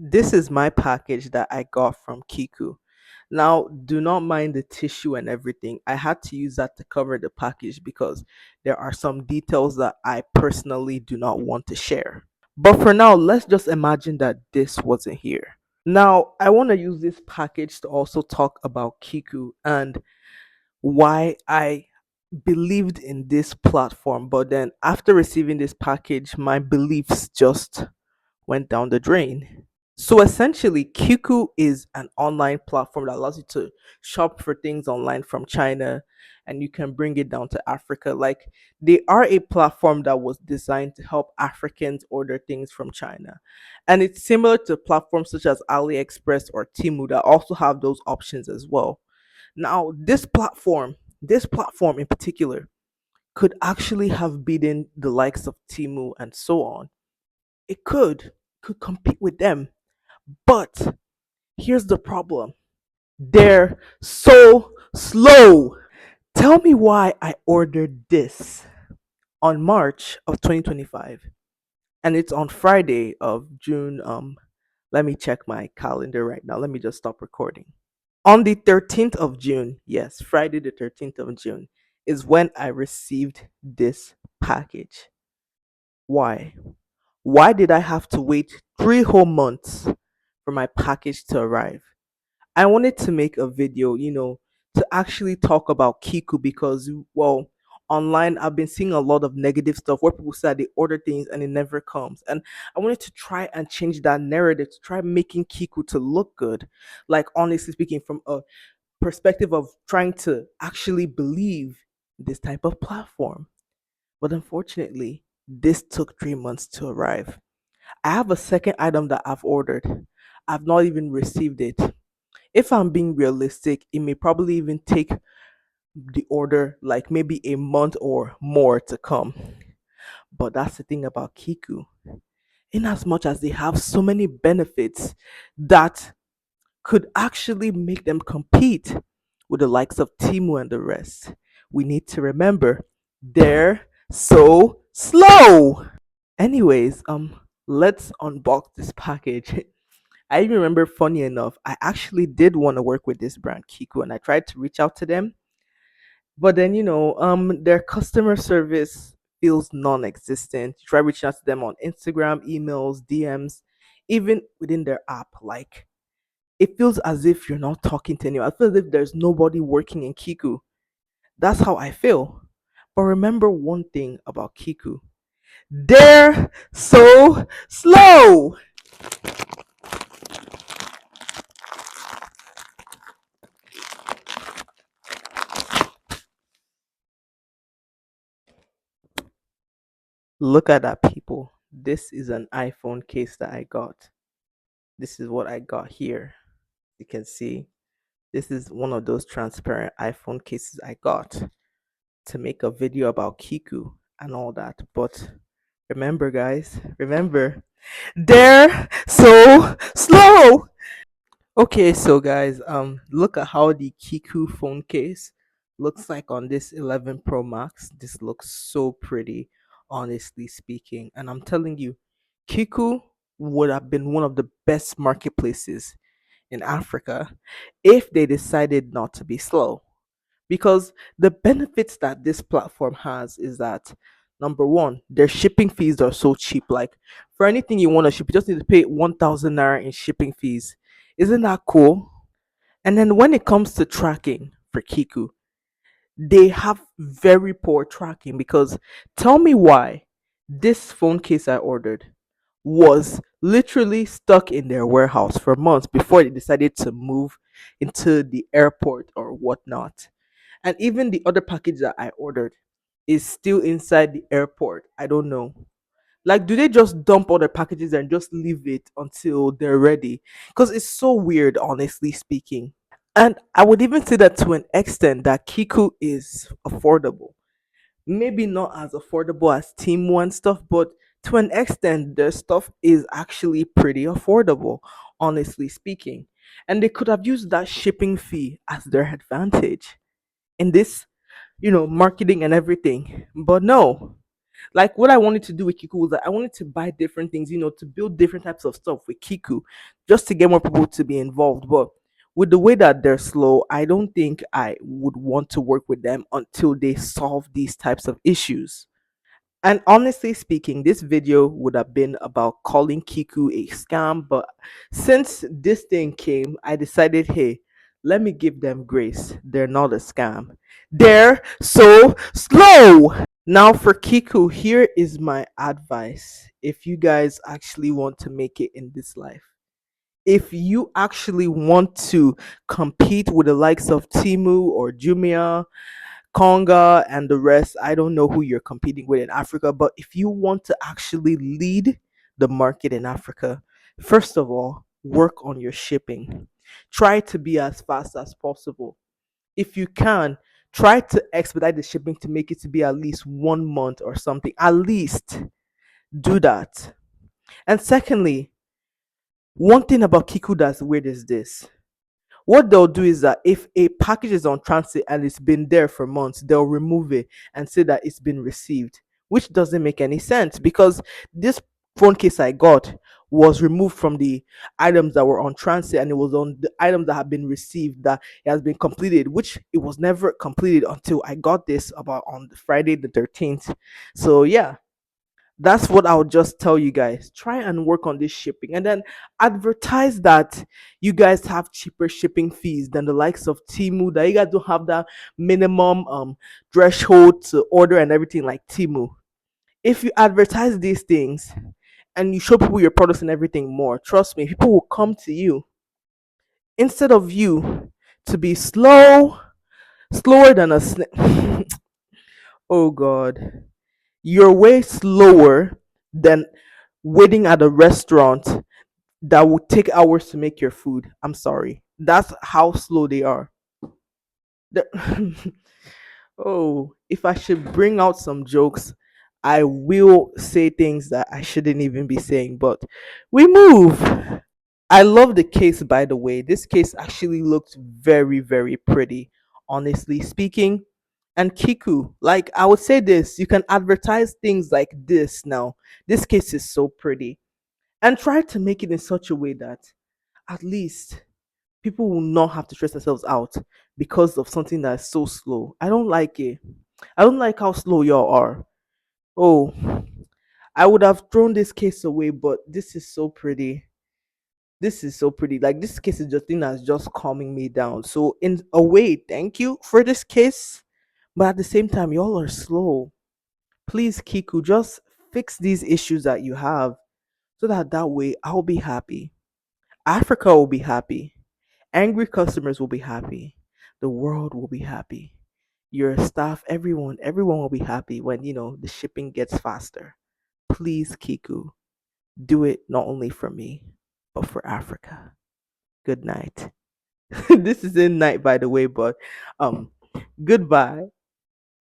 This is my package that I got from KiKUU. Now, do not mind the tissue and everything. I had to use that to cover the package because there are some details that I personally do not want to share. But for now, let's just imagine that this wasn't here. Now, I want to use this package to also talk about KiKUU and why I believed in this platform. But then, after receiving this package, my beliefs just went down the drain. So essentially, KiKUU is an online platform that allows you to shop for things online from China and you can bring it down to Africa. Like they are a platform that was designed to help Africans order things from China. And it's similar to platforms such as AliExpress or Temu that also have those options as well. Now, this platform in particular could actually have beaten the likes of Temu and so on. It could compete with them, but here's the problem, they're so slow. Tell me why I ordered this on March of 2025 and it's on Friday of June. Let me check my calendar right now. Let me just stop recording. On the 13th of June, yes, Friday the 13th of June is when I received this package. Why? Why did I have to wait 3 whole months for my package to arrive? I wanted to make a video, to actually talk about KiKUU because, well, online I've been seeing a lot of negative stuff where people say they order things and it never comes. And I wanted to try and change that narrative to try making KiKUU to look good. Like, honestly speaking, from a perspective of trying to actually believe this type of platform. But unfortunately, this took 3 months to arrive. I have a second item that I've ordered. I've not even received it. If I'm being realistic, it may probably even take the order like maybe a month or more to come. But that's the thing about KiKUU. In as much as they have so many benefits that could actually make them compete with the likes of Timu and the rest, we need to remember they're so slow. Anyways, let's unbox this package. I even remember, funny enough, I actually did want to work with this brand KiKUU, and I tried to reach out to them, but then their customer service feels non-existent. You try reaching out to them on Instagram, emails, DMs, even within their app. Like it feels as if you're not talking to anyone. I feel as if there's nobody working in KiKUU. That's how I feel. But remember one thing about KiKUU: they're so slow. Look at that, people. This is an iPhone case that I got. This is what I got here. You can see this is one of those transparent iPhone cases I got to make a video about KiKUU and all that. But remember, guys, remember, they're so slow. Okay, so guys, look at how the KiKUU phone case looks like on this 11 Pro Max. This looks so pretty, honestly speaking. And I'm telling you, KiKUU would have been one of the best marketplaces in Africa if they decided not to be slow. Because the benefits that this platform has is that, number one, their shipping fees are so cheap. Like for anything you want to ship, you just need to pay 1,000 naira in shipping fees. Isn't that cool? And then when it comes to tracking for KiKUU, they have very poor tracking because tell me why this phone case I ordered was literally stuck in their warehouse for months before they decided to move into the airport or whatnot. And even the other package that I ordered is still inside the airport. I don't know. Like, do they just dump all their packages and just leave it until they're ready? Because it's so weird, honestly speaking. And I would even say that to an extent that KiKUU is affordable. Maybe not as affordable as Team One stuff, but to an extent, their stuff is actually pretty affordable, honestly speaking. And they could have used that shipping fee as their advantage in this, marketing and everything. But no, Like what I wanted to do with KiKUU was that I wanted to buy different things, to build different types of stuff with KiKUU, just to get more people to be involved. But with the way that they're slow, I don't think I would want to work with them until they solve these types of issues. And honestly speaking, this video would have been about calling KiKUU a scam, but since this thing came, I decided, hey, let me give them grace. They're not a scam. They're so slow. Now for KiKUU, here is my advice. If you guys actually want to make it in this life, if you actually want to compete with the likes of Timu or Jumia, Conga, and the rest. I don't know who you're competing with in Africa, but if you want to actually lead the market in Africa, first of all, work on your shipping. Try to be as fast as possible. If you can, try to expedite the shipping to make it to be at least 1 month or something. At least do that. And secondly, one thing about KiKUU that's weird is this: what they'll do is that if a package is on transit and it's been there for months, they'll remove it and say that it's been received, which doesn't make any sense because this phone case I got was removed from the items that were on transit and it was on the items that have been received, that it has been completed, which it was never completed until I got this about on Friday the 13th. So yeah, that's what I'll just tell you guys. Try and work on this shipping and then advertise that you guys have cheaper shipping fees than the likes of Timu, that you guys don't have that minimum threshold to order and everything like Timu. If you advertise these things and you show people your products and everything more, trust me, people will come to you instead of you to be slower than a snake. Oh god. You're way slower than waiting at a restaurant that will take hours to make your food. I'm sorry. That's how slow they are. The- oh, if I should bring out some jokes, I will say things that I shouldn't even be saying, but we move. I love the case, by the way. This case actually looked very, very pretty, honestly speaking. And KiKUU, like I would say this, you can advertise things like this now. This case is so pretty. And try to make it in such a way that at least people will not have to stress themselves out because of something that is so slow. I don't like it. I don't like how slow y'all are. Oh, I would have thrown this case away, but this is so pretty. This is so pretty. Like this case is just thing that's just calming me down. So in a way, thank you for this case. But at the same time, y'all are slow. Please, KiKUU, just fix these issues that you have so that way I'll be happy. Africa will be happy. Angry customers will be happy. The world will be happy. Your staff, everyone will be happy when the shipping gets faster. Please, KiKUU, do it not only for me, but for Africa. Good night. This is in night, by the way, but um, goodbye.